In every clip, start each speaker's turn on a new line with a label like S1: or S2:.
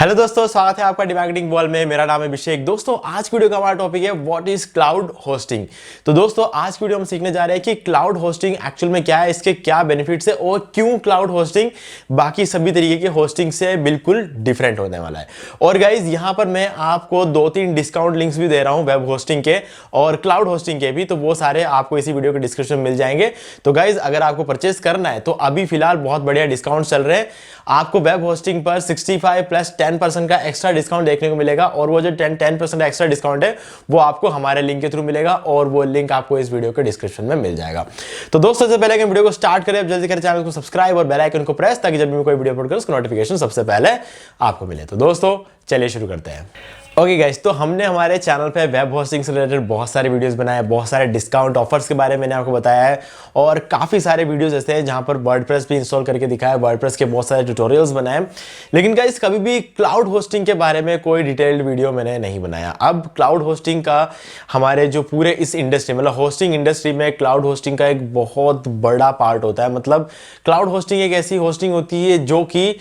S1: Hello दोस्तों, स्वागत है आपका डिमार्केटिंग वॉल में। मेरा नाम है अभिषेक। दोस्तों आज की वीडियो का हमारा टॉपिक है व्हाट इज क्लाउड होस्टिंग। तो दोस्तों आज की वीडियो हम सीखने जा रहे हैं कि क्लाउड होस्टिंग एक्चुअल में क्या है, इसके क्या बेनिफिट्स है और क्यों क्लाउड होस्टिंग बाकी सभी तरीके की होस्टिंग से बिल्कुल डिफरेंट होने वाला है। और गाइज यहाँ पर मैं आपको 2-3 डिस्काउंट लिंक्स भी दे रहा हूँ वेब होस्टिंग के और क्लाउड होस्टिंग के भी, तो वो सारे आपको इसी वीडियो के डिस्क्रिप्शन में मिल जाएंगे। तो गाइज अगर आपको परचेस करना है तो अभी फिलहाल बहुत बढ़िया डिस्काउंट चल रहे हैं। आपको वेब होस्टिंग पर 65 प्लस 10% का एक्स्ट्रा डिस्काउंट देखने को मिलेगा और वो जो 10% एक्स्ट्रा डिस्काउंट है वो आपको हमारे लिंक के थ्रू मिलेगा और वो लिंक आपको इस वीडियो के डिस्क्रिप्शन में मिल जाएगा। तो दोस्तों सबसे पहले वीडियो को स्टार्ट करें, अब जल्दी करें चैनल को सब्सक्राइब और बेल आइकन को प्रेस, ताकि जब भी मैं कोई वीडियो अपलोड करूं उसका नोटिफिकेशन सबसे पहले आपको मिले। तो दोस्तों चलिए शुरू करते हैं। ओके गाइस, तो हमने हमारे चैनल पे वेब होस्टिंग से रिलेटेड बहुत सारे वीडियोस बनाए, बहुत सारे डिस्काउंट ऑफर्स के बारे में मैंने आपको बताया है और काफ़ी सारे वीडियोस ऐसे हैं जहां पर वर्डप्रेस भी इंस्टॉल करके दिखाया है, वर्डप्रेस के बहुत सारे ट्यूटोरियल्स बनाए। लेकिन गाइस कभी भी क्लाउड होस्टिंग के बारे में कोई डिटेल्ड वीडियो मैंने नहीं बनाया। अब क्लाउड होस्टिंग का हमारे जो पूरे इस इंडस्ट्री मतलब होस्टिंग इंडस्ट्री में क्लाउड होस्टिंग का एक बहुत बड़ा पार्ट होता है। मतलब क्लाउड होस्टिंग एक ऐसी होस्टिंग होती है जो कि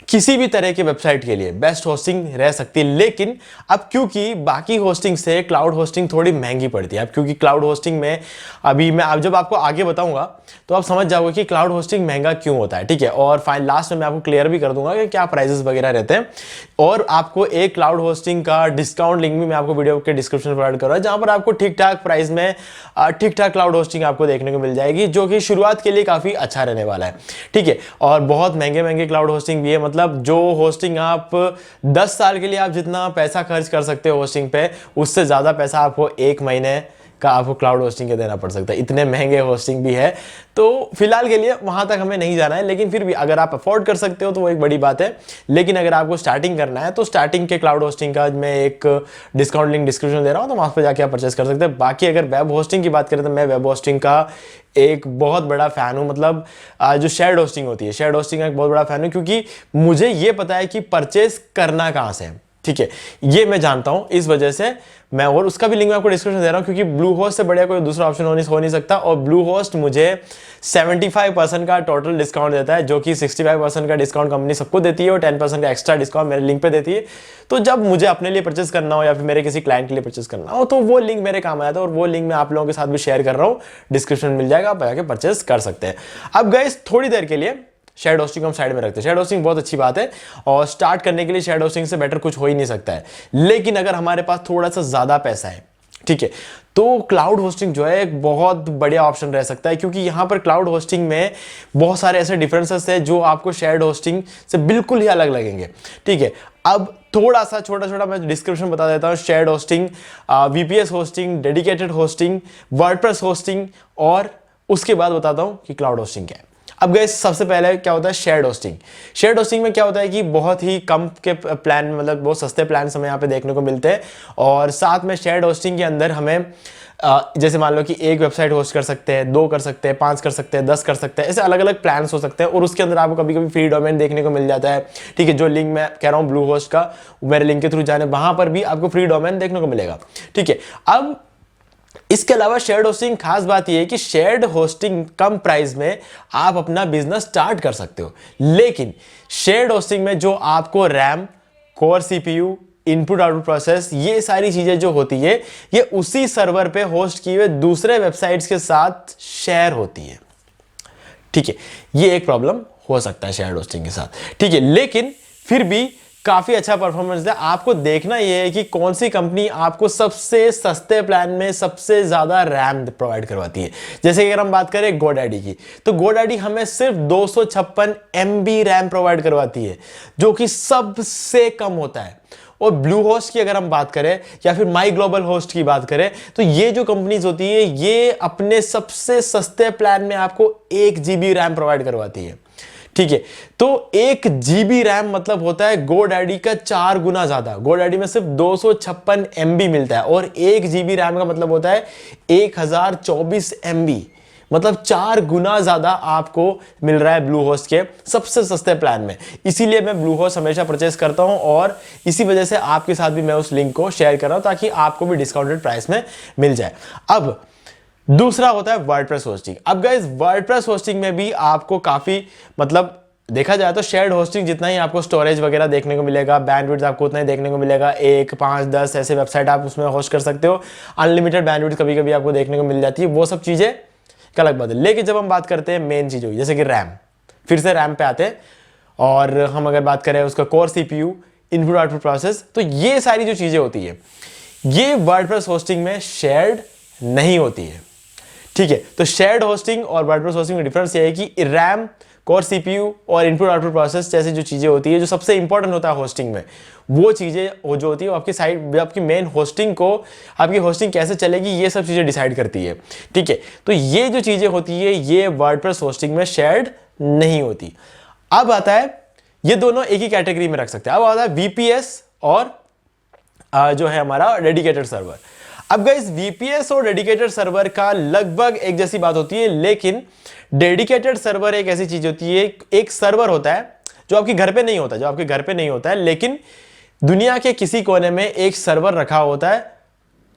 S1: किसी भी तरह की वेबसाइट के लिए बेस्ट होस्टिंग रह सकती है। लेकिन अब क्योंकि बाकी होस्टिंग से क्लाउड होस्टिंग थोड़ी महंगी पड़ती है, अब क्योंकि क्लाउड होस्टिंग में अभी मैं अब जब आपको आगे बताऊंगा तो आप समझ जाओगे कि क्लाउड होस्टिंग महंगा क्यों होता है, ठीक है। और फाइन लास्ट में मैं आपको क्लियर भी कर दूंगा कि क्या प्राइसेस वगैरह रहते हैं और आपको एक क्लाउड होस्टिंग का डिस्काउंट लिंक भी मैं आपको वीडियो के डिस्क्रिप्शन में प्रोवाइड कर रहा हूं, जहां पर आपको ठीक ठाक प्राइस में ठीक ठाक क्लाउड होस्टिंग आपको देखने को मिल जाएगी, जो कि शुरुआत के लिए काफी अच्छा रहने वाला है, ठीक है। और बहुत महंगे महंगे क्लाउड होस्टिंग भी है, मतलब जो होस्टिंग आप 10 साल के लिए आप जितना पैसा खर्च कर सकते हो होस्टिंग पे, उससे ज्यादा पैसा आपको 1 महीने का आपको क्लाउड होस्टिंग के देना पड़ सकता है। इतने महंगे होस्टिंग भी है। तो फिलहाल के लिए वहां तक हमें नहीं जाना है, लेकिन फिर भी अगर आप अफोर्ड कर सकते हो तो वो एक बड़ी बात है। लेकिन अगर आपको स्टार्टिंग करना है तो स्टार्टिंग के क्लाउड होस्टिंग का मैं एक डिस्काउंट लिंक डिस्क्रिप्शन दे रहा हूं, तो वहां पर जाके आप परचेस कर सकते हैं। बाकी अगर वेब होस्टिंग की बात करें तो मैं वेब होस्टिंग का एक बहुत बड़ा फैन हूं। मतलब जो शेयर्ड होस्टिंग होती है, शेयर्ड होस्टिंग का एक बहुत बड़ा फैन हूं, क्योंकि मुझे ये पता है कि परचेस करना कहां से है, ठीक है। ये मैं जानता हूं, इस वजह से मैं, और उसका भी लिंक मैं आपको डिस्क्रिप्शन दे रहा हूं, क्योंकि ब्लू होस्ट से बढ़िया कोई दूसरा ऑप्शन हो नहीं सकता। और ब्लू होस्ट मुझे 75% का टोटल डिस्काउंट देता है, जो कि 65% का डिस्काउंट कंपनी सबको देती है और 10% का एक्स्ट्रा डिस्काउंट मेरे लिंक पे देती है। तो जब मुझे अपने लिए परचेस करना हो या फिर मेरे किसी क्लाइंट के लिए परचेस करना हो तो वो लिंक मेरे काम आया था और वो लिंक मैं आप लोगों के साथ भी शेयर कर रहा हूँ, डिस्क्रिप्शन मिल जाएगा, आप जाके परचेस कर सकते हैं। अब गाइस थोड़ी देर के लिए शेयर्ड होस्टिंग हम साइड में रखते हैं। शेयर्ड होस्टिंग बहुत अच्छी बात है और स्टार्ट करने के लिए शेयर्ड होस्टिंग से बेटर कुछ हो ही नहीं सकता है। लेकिन अगर हमारे पास थोड़ा सा ज्यादा पैसा है, ठीक है, तो क्लाउड होस्टिंग जो है एक बहुत बढ़िया ऑप्शन रह सकता है, क्योंकि यहां पर क्लाउड होस्टिंग में बहुत सारे ऐसे डिफरेंसेस है जो आपको शेयर्ड होस्टिंग से बिल्कुल ही अलग लगेंगे, ठीक है। अब थोड़ा सा छोटा मैं डिस्क्रिप्शन बता देता हूं। Shared hosting, VPS hosting, dedicated hosting, WordPress hosting, और उसके बाद बताता हूं कि क्लाउड होस्टिंग क्या है। अब गाइस सबसे पहले क्या होता है शेयर्ड होस्टिंग। शेयर्ड होस्टिंग में क्या होता है कि बहुत ही कम के प्लान, मतलब बहुत सस्ते प्लान हमें यहाँ पे देखने को मिलते हैं। और साथ में शेयर्ड होस्टिंग के अंदर हमें जैसे मान लो कि एक वेबसाइट होस्ट कर सकते हैं, 2 कर सकते हैं, 5 कर सकते हैं, 10 कर सकते हैं, ऐसे अलग अलग प्लान्स हो सकते हैं। और उसके अंदर आपको कभी कभी फ्री डोमेन देखने को मिल जाता है, ठीक है। जो लिंक मैं कह रहा हूँ ब्लू होस्ट का, मेरे लिंक के थ्रू जाने, वहां पर भी आपको फ्री डोमेन देखने को मिलेगा, ठीक है। अब इसके अलावा शेयर्ड होस्टिंग खास बात यह है कि शेयर्ड होस्टिंग कम प्राइस में आप अपना बिजनेस स्टार्ट कर सकते हो। लेकिन शेयर्ड होस्टिंग में जो आपको RAM, core CPU, input output process, ये सारी चीजें जो होती है ये उसी सर्वर पे होस्ट किए हुए दूसरे वेबसाइट्स के साथ शेयर होती है, ठीक है। ये एक प्रॉब्लम हो सकता है शेयर्ड होस्टिंग के साथ, ठीक है। लेकिन फिर भी काफी अच्छा परफॉर्मेंस है। आपको देखना यह है कि कौन सी कंपनी आपको सबसे सस्ते प्लान में सबसे ज्यादा रैम प्रोवाइड करवाती है। जैसे कि अगर हम बात करें गोडैडी की, तो गोडैडी हमें सिर्फ 256 MB रैम प्रोवाइड करवाती है, जो कि सबसे कम होता है। और ब्लू होस्ट की अगर हम बात करें या फिर माई ग्लोबल होस्ट की बात करें, तो ये जो कंपनीज होती है ये अपने सबसे सस्ते प्लान में आपको 1 GB रैम प्रोवाइड करवाती है, ठीक है। तो 1 GB रैम मतलब होता है गोडैडी का 4 गुना ज्यादा। गोडैडी में सिर्फ 256 MB मिलता है और 1 GB रैम का मतलब होता है 1024 MB, मतलब 4 गुना ज्यादा आपको मिल रहा है ब्लू होस्ट के सबसे सस्ते प्लान में। इसीलिए मैं ब्लू होस्ट हमेशा परचेस करता हूं और इसी वजह से आपके साथ भी मैं उस लिंक को शेयर कर रहा हूं, ताकि आपको भी डिस्काउंटेड प्राइस में मिल जाए। अब दूसरा होता है वर्डप्रेस होस्टिंग। अब गाइस वर्डप्रेस होस्टिंग में भी आपको काफी मतलब देखा जाए तो शेयर्ड होस्टिंग जितना ही आपको स्टोरेज वगैरह देखने को मिलेगा, बैंडविड्थ आपको उतना ही देखने को मिलेगा, 1, 5, 10 ऐसे वेबसाइट आप उसमें होस्ट कर सकते हो। अनलिमिटेड बैंडविड्थ कभी कभी आपको देखने को मिल जाती है, वो सब चीज़ें एक अलग बात है। लेकिन जब हम बात करते हैं मेन चीज़ हुई जैसे कि रैम, फिर से रैम पे आते हैं, और हम अगर बात करें उसका core CPU, input output process, तो ये सारी जो चीज़ें होती है ये वर्डप्रेस होस्टिंग में शेयर्ड नहीं होती है। ठीक है, तो शेयर्ड होस्टिंग और वर्डप्रेस होस्टिंग में डिफरेंस ये है कि रैम, कोर CPU और इनपुट आउटपुट प्रोसेस जैसी जो चीज़ें होती है, जो सबसे इंपॉर्टेंट होता है होस्टिंग में, वो चीज़ें वो जो होती है वो आपकी साइड, आपकी मेन होस्टिंग को, आपकी होस्टिंग कैसे चलेगी ये सब चीज़ें डिसाइड करती है। ठीक है, तो ये जो चीज़ें होती है ये वर्डप्रेस होस्टिंग में शेयर्ड नहीं होती। अब आता है, ये दोनों एक ही कैटेगरी में रख सकते हैं। अब आता है VPS और जो है हमारा डेडिकेटेड सर्वर। अब गाइस VPS और डेडिकेटेड सर्वर का लगभग एक जैसी बात होती है, लेकिन डेडिकेटेड सर्वर एक ऐसी चीज होती है, एक सर्वर होता है जो आपके घर पे नहीं होता है, लेकिन दुनिया के किसी कोने में एक सर्वर रखा होता है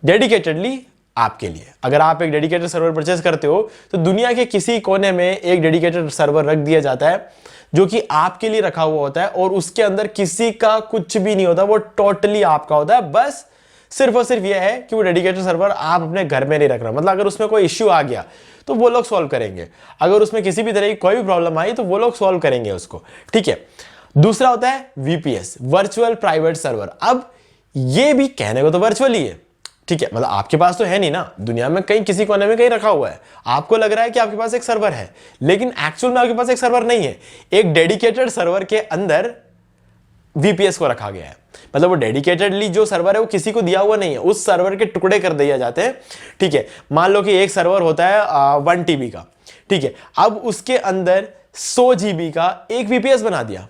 S1: डेडिकेटेडली आपके लिए। अगर आप एक डेडिकेटेड सर्वर परचेज करते हो तो दुनिया के किसी कोने में एक डेडिकेटेड सर्वर रख दिया जाता है जो कि आपके लिए रखा हुआ होता है, और उसके अंदर किसी का कुछ भी नहीं होता, वो टोटली आपका होता है। बस सिर्फ और सिर्फ यह है कि वो डेडिकेटेड सर्वर आप अपने घर में नहीं रख रहे, मतलब अगर उसमें कोई इश्यू आ गया तो वो लोग सॉल्व करेंगे, अगर उसमें किसी भी तरह की कोई भी प्रॉब्लम आई तो वो लोग सॉल्व करेंगे उसको। ठीक है, दूसरा होता है VPS, वर्चुअल प्राइवेट सर्वर। अब ये भी कहने को तो वर्चुअल ही है, ठीक है, मतलब आपके पास तो है नहीं ना, दुनिया में कहीं किसी कोने में कहीं रखा हुआ है, आपको लग रहा है कि आपके पास एक सर्वर है, लेकिन एक्चुअल में आपके पास एक सर्वर नहीं है। एक डेडिकेटेड सर्वर के अंदर VPS को रखा गया है, मतलब वो डेडिकेटेडली जो सर्वर है वो किसी को दिया हुआ नहीं है, उस सर्वर के टुकड़े कर दिए जाते हैं। ठीक है, मान लो कि एक सर्वर होता है 1 TB का, ठीक है, अब उसके अंदर 100 GB का एक VPS बना दिया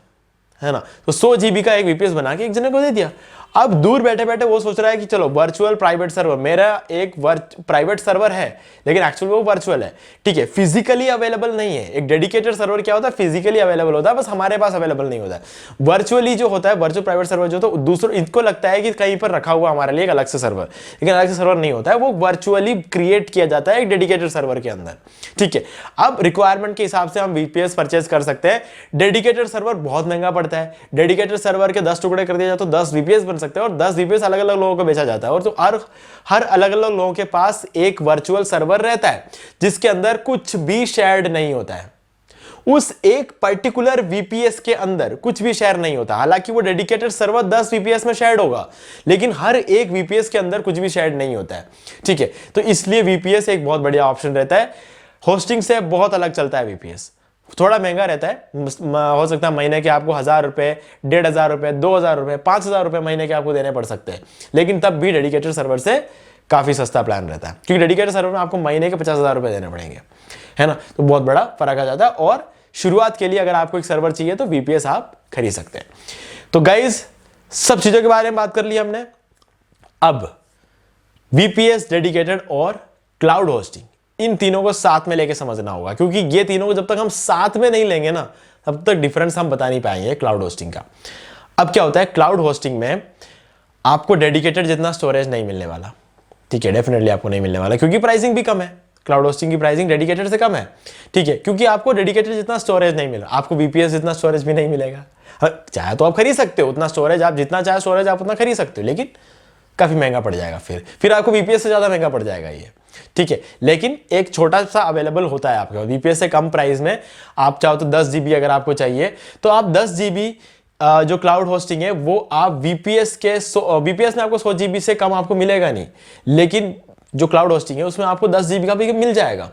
S1: है ना, तो 100 GB का एक VPS बना के एक जने को दे दिया। अब दूर बैठे बैठे वो सोच रहा है कि चलो वर्चुअल प्राइवेट सर्वर, मेरा एक प्राइवेट सर्वर है, लेकिन एक्चुअली वो वर्चुअल है। ठीक है, फिजिकली अवेलेबल नहीं है। एक डेडिकेटेड सर्वर क्या होता है, फिजिकली अवेलेबल होता है, बस हमारे पास अवेलेबल नहीं होता है। वर्चुअली जो होता है, वर्चुअल प्राइवेट सर्वर जो, तो दूसरों इनको लगता है कि कहीं पर रखा हुआ हमारे लिए एक अलग से सर्वर, लेकिन अलग से सर्वर नहीं होता है, वो वर्चुअली क्रिएट किया जाता है एक डेडिकेटेड सर्वर के अंदर। ठीक है, अब रिक्वायरमेंट के हिसाब से हम VPS परचेज कर सकते हैं। डेडिकेटेड सर्वर बहुत महंगा पड़ता है, डेडिकेटेड सर्वर के 10 टुकड़े कर दिया जाए तो 10 VPS बन सकते हैं, और 10 VPS अलग अलग लोगों को बेचा जाता है, और तो हर अलग अलग लोगों के पास एक वर्चुअल सर्वर रहता है जिसके अंदर कुछ भी शेयर्ड नहीं होता है। उस एक पर्टिकुलर VPS के अंदर कुछ भी शेयर नहीं होता, हालांकि वो डेडिकेटेड सर्वर 10 VPS में शेयर्ड होगा, लेकिन हर एक VPS के अंदर कुछ भी शेयर्ड नहीं होता है। ठीक है, तो इसलिए VPS एक बहुत बढ़िया ऑप्शन रहता है, होस्टिंग से बहुत अलग चलता है VPS। थोड़ा महंगा रहता है, हो सकता है महीने के आपको 1000 रुपए, 1500 रुपए, 2000 रुपए, 5000 रुपए महीने के आपको देने पड़ सकते हैं, लेकिन तब भी डेडिकेटेड सर्वर से काफी सस्ता प्लान रहता है, क्योंकि डेडिकेटेड सर्वर में आपको महीने के 50,000 रुपए देने पड़ेंगे, है ना, तो बहुत बड़ा फर्क आ जाता है। और शुरुआत के लिए अगर आपको एक सर्वर चाहिए तो VPS आप खरीद सकते हैं। तो गाइज सब चीजों के बारे में बात कर ली हमने। अब VPS, डेडिकेटेड और क्लाउड होस्टिंग, इन तीनों को साथ में लेके समझना होगा, क्योंकि ये तीनों को जब तक हम साथ में नहीं लेंगे ना, तब तक डिफरेंस हम बता नहीं पाएंगे क्लाउड होस्टिंग का। अब क्या होता है, क्लाउड होस्टिंग में आपको डेडिकेटेड जितना स्टोरेज नहीं मिलने वाला। ठीक है, डेफिनेटली आपको नहीं मिलने वाला, क्योंकि प्राइसिंग भी कम है, क्लाउड होस्टिंग की प्राइसिंग डेडिकेटेड से कम है। ठीक है, क्योंकि आपको डेडिकेटेड जितना स्टोरेज नहीं मिला, आपको VPS जितना स्टोरेज भी नहीं मिलेगा। चाहे तो आप खरीद सकते हो उतना स्टोरेज, आप जितना चाहे स्टोरेज आप उतना खरीद सकते हो, लेकिन काफी महंगा पड़ जाएगा, फिर आपको VPS से ज्यादा महंगा पड़ जाएगा ये। ठीक है, लेकिन एक छोटा सा अवेलेबल होता है आपके VPS से कम प्राइस में। आप चाहो तो 10 GB अगर आपको चाहिए तो आप 10 GB जो क्लाउड होस्टिंग है वो आप VPS में आपको 100 GB से कम आपको मिलेगा नहीं, लेकिन जो क्लाउड होस्टिंग है उसमें आपको 10 GB का भी मिल जाएगा।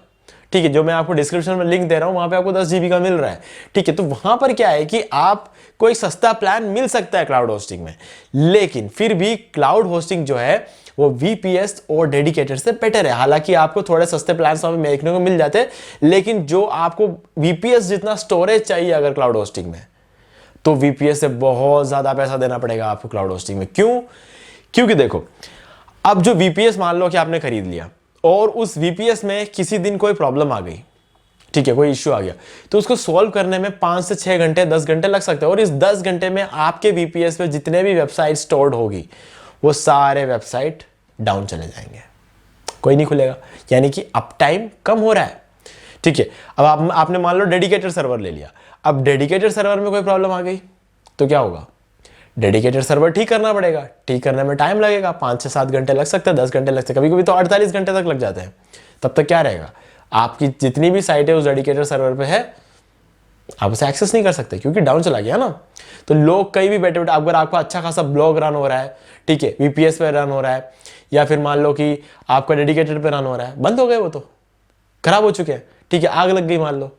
S1: ठीक है, जो मैं आपको डिस्क्रिप्शन में लिंक दे रहा हूं वहां पे आपको 10 GB का मिल रहा है। ठीक है, तो वहां पर क्या है कि आपको एक सस्ता प्लान मिल सकता है क्लाउड होस्टिंग में, लेकिन फिर भी क्लाउड होस्टिंग जो है वो VPS और डेडिकेटेड से बेटर है। हालांकि आपको थोड़े सस्ते प्लान वहां पे देखने को मिल जाते हैं, लेकिन जो आपको VPS जितना स्टोरेज चाहिए अगर क्लाउड होस्टिंग में, तो VPS से बहुत ज्यादा पैसा देना पड़ेगा आपको क्लाउड होस्टिंग में। क्यों? क्योंकि देखो, अब जो VPS मान लो कि आपने खरीद लिया और उस VPS में किसी दिन कोई प्रॉब्लम आ गई, ठीक है, कोई इश्यू आ गया, तो उसको सॉल्व करने में 5 से 6 घंटे 10 घंटे लग सकते हैं, और इस 10 घंटे में आपके VPS पे जितने भी वेबसाइट स्टोर्ड होगी वो सारे वेबसाइट डाउन चले जाएंगे, कोई नहीं खुलेगा, यानी कि अप टाइम कम हो रहा है। ठीक है, अब आपने मान लो डेडिकेटेड सर्वर ले लिया, अब डेडिकेटेड सर्वर में कोई प्रॉब्लम आ गई तो क्या होगा? डेडिकेटेड सर्वर ठीक करना पड़ेगा, ठीक करने में टाइम लगेगा, 5 से 7 घंटे लग सकते हैं, 10 घंटे लग सकते हैं, कभी कभी तो 48 घंटे तक लग जाते हैं। तब तक क्या रहेगा, आपकी जितनी भी साइट है उस डेडिकेटेड सर्वर पे है, आप उसे एक्सेस नहीं कर सकते क्योंकि डाउन चला गया ना। तो लोग कहीं भी बैठे बैठे, अगर आपका अच्छा खासा ब्लॉग रन हो रहा है, ठीक है, वीपीएस पे रन हो रहा है, या फिर मान लो कि आपका डेडिकेटेड पे रन हो रहा है, बंद हो गए, वो तो खराब हो चुके हैं, ठीक है, आग लग गई मान लो,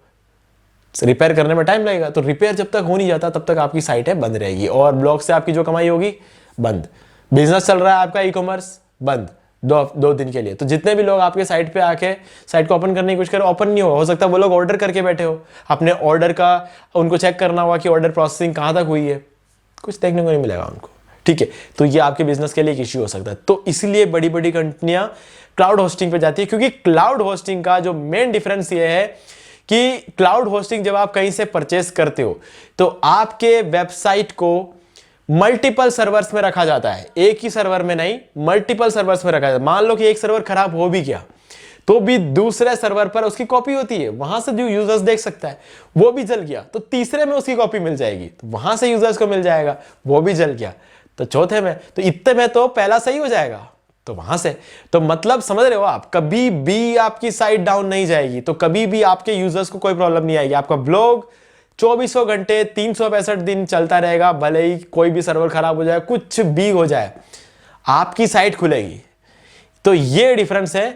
S1: रिपेयर करने में टाइम लगेगा। तो रिपेयर जब तक हो नहीं जाता तब तक आपकी साइट है बंद रहेगी, और ब्लॉग से आपकी जो कमाई होगी बंद। बिजनेस चल रहा है आपका ई-कॉमर्स, बंद 2 दिन के लिए। तो जितने भी लोग आपके साइट पे आके साइट को ओपन करने की कोशिश करें, ओपन नहीं हो सकता। वो लोग ऑर्डर करके बैठे हो, अपने ऑर्डर का उनको चेक करना होगा कि ऑर्डर प्रोसेसिंग कहाँ तक हुई है, कुछ देखने को नहीं मिलेगा उनको, ठीक है। तो ये आपके बिजनेस के लिए एक इश्यू हो सकता है। तो इसलिए बड़ी बड़ी कंपनियां क्लाउड होस्टिंग पे जाती है, क्योंकि क्लाउड होस्टिंग का जो मेन डिफरेंस ये है कि क्लाउड होस्टिंग जब आप कहीं से परचेस करते हो तो आपके वेबसाइट को मल्टीपल सर्वर्स में रखा जाता है, एक ही सर्वर में नहीं, मल्टीपल सर्वर्स में रखा जाता है। मान लो कि एक सर्वर खराब हो भी गया तो भी दूसरे सर्वर पर उसकी कॉपी होती है, वहां से जो यूजर्स देख सकता है। वो भी जल गया तो तीसरे में उसकी कॉपी मिल जाएगी, तो वहां से यूजर्स को मिल जाएगा। वो भी जल गया तो चौथे में, तो इतने में तो पहला सही हो जाएगा, तो वहां से। तो मतलब समझ रहे हो आप, कभी भी आपकी साइट डाउन नहीं जाएगी, तो कभी भी आपके यूजर्स को कोई प्रॉब्लम नहीं आएगी। आपका ब्लॉग 2400 घंटे 365 दिन चलता रहेगा, भले ही कोई भी सर्वर खराब हो जाए, कुछ भी हो जाए, आपकी साइट खुलेगी। तो ये डिफरेंस है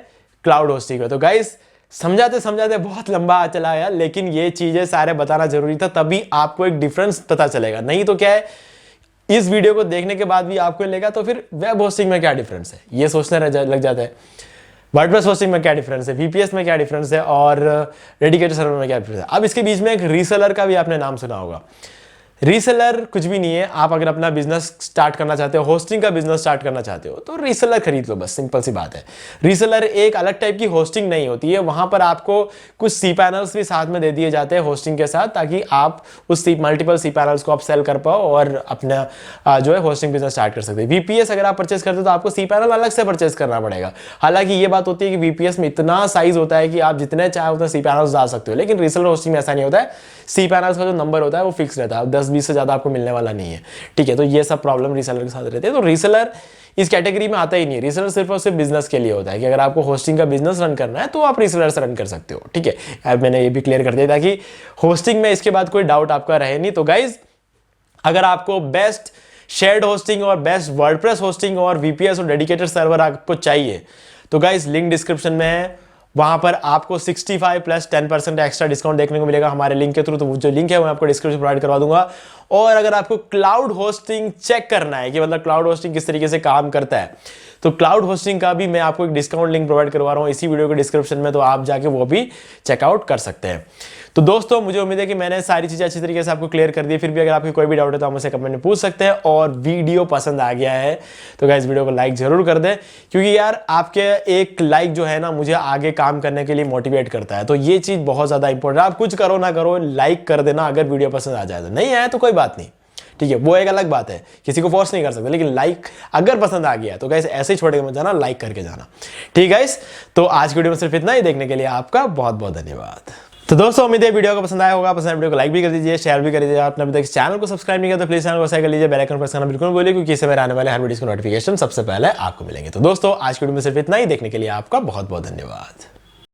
S1: क्लाउड होस्टिंग में। तो गाइस, समझाते समझाते बहुत लंबा चला गया, लेकिन ये चीजें सारे बताना जरूरी था, तभी आपको एक डिफरेंस पता चलेगा। नहीं तो क्या है, इस वीडियो को देखने के बाद भी आपको लेगा तो फिर वेब होस्टिंग में क्या डिफरेंस है ये सोचने लग जाता है, वर्डप्रेस होस्टिंग में क्या डिफरेंस है, वीपीएस में क्या डिफरेंस है, और डेडिकेटेड सर्वर में क्या डिफरेंस है। अब इसके बीच में एक रीसेलर का भी आपने नाम सुना होगा। रीसेलर कुछ भी नहीं है। आप अगर अपना बिजनेस स्टार्ट करना चाहते हो, होस्टिंग का बिजनेस स्टार्ट करना चाहते हो, तो रीसेलर खरीद लो, बस सिंपल सी बात है। रीसेलर एक अलग टाइप की होस्टिंग नहीं होती है, वहां पर आपको कुछ सी पैनल्स भी साथ में दे दिए जाते हैं होस्टिंग के साथ, ताकि आप उस मल्टीपल सी पैनल्स को आप सेल कर पाओ और अपना जो है होस्टिंग बिजनेस स्टार्ट कर सकते हैं। वीपीएस अगर आप परचेस करते हो तो आपको सी पैनल अलग से परचेस करना पड़ेगा। हालांकि ये बात होती है कि वीपीएस में इतना साइज होता है कि आप जितने चाहे उतने सी पैनल्स डाल सकते हो, लेकिन रीसेलर होस्टिंग में ऐसा नहीं होता है। सी पैनल्स का जो नंबर होता है वो फिक्स रहता है, 10-20 से ज्यादा आपको मिलने वाला नहीं है, ठीक है। तो ये सब प्रॉब्लम रीसेलर के साथ रहते हैं। तो रीसेलर इस कैटेगरी में आता ही नहीं है। रीसेलर सिर्फ और सिर्फ बिजनेस के लिए होता है कि अगर आपको होस्टिंग का बिजनेस रन करना है तो आप रीसेलर से रन कर सकते हो, ठीक है। अब मैंने ये भी क्लियर कर दिया ताकि होस्टिंग में इसके बाद कोई डाउट आपका रहे नहीं। तो गाइज, अगर आपको बेस्ट शेयर्ड होस्टिंग और बेस्ट वर्डप्रेस होस्टिंग और वीपीएस और डेडिकेटेड सर्वर आपको चाहिए तो गाइज लिंक डिस्क्रिप्शन में है, वहां पर आपको 65 प्लस 10% एक्स्ट्रा डिस्काउंट देखने को मिलेगा हमारे लिंक के थ्रू। तो जो लिंक है वो मैं आपको डिस्क्रिप्शन प्रोवाइड करवा दूंगा। और अगर आपको क्लाउड होस्टिंग चेक करना है कि मतलब क्लाउड होस्टिंग किस तरीके से काम करता है, तो क्लाउड होस्टिंग का भी मैं आपको एक डिस्काउंट लिंक प्रोवाइड करवा रहा हूं इसी वीडियो के डिस्क्रिप्शन में, तो आप जाके वो भी चेकआउट कर सकते हैं। तो दोस्तों, मुझे उम्मीद है कि मैंने सारी चीजें अच्छी तरीके से आपको क्लियर कर दी। फिर भी अगर आपको कोई भी डाउट है तो आप मुझसे कमेंट में पूछ सकते हैं। और वीडियो पसंद आ गया है तो गाइस वीडियो को लाइक जरूर कर दें, क्योंकि यार आपके एक लाइक जो है ना मुझे आगे काम करने के लिए मोटिवेट करता है। तो ये चीज बहुत ज्यादा इंपॉर्टेंट है। आप कुछ करो ना करो, लाइक कर देना अगर वीडियो पसंद आ जाए। तो नहीं आया तो कोई बात नहीं, ठीक है, वो एक अलग बात है, किसी को फोर्स नहीं कर सकते, लेकिन लाइक अगर पसंद आ गया तो गाइस ऐसे ही छोड़ के मत जाना, लाइक करके जाना, ठीक है गाइस। तो आज की वीडियो में सिर्फ इतना ही। देखने के लिए आपका बहुत बहुत धन्यवाद। तो दोस्तों, उम्मीद है वीडियो को पसंद आया होगा। पसंद वीडियो को लाइक भी कर दीजिए, शेयर भी कर दीजिए। आपने अभी तक चैनल को सब्सक्राइब नहीं किया तो प्लीज चैनल को सब्सक्राइब कर लीजिए, बेल आइकन प्रेस करना बिल्कुल बोलिए, क्योंकि इससे मेरे आने वाले हर वीडियो के नोटिफिकेशन सबसे पहले आपको मिलेंगे। तो दोस्तों, आज की वीडियो में सिर्फ इतना ही। देखने के लिए आपका बहुत बहुत धन्यवाद।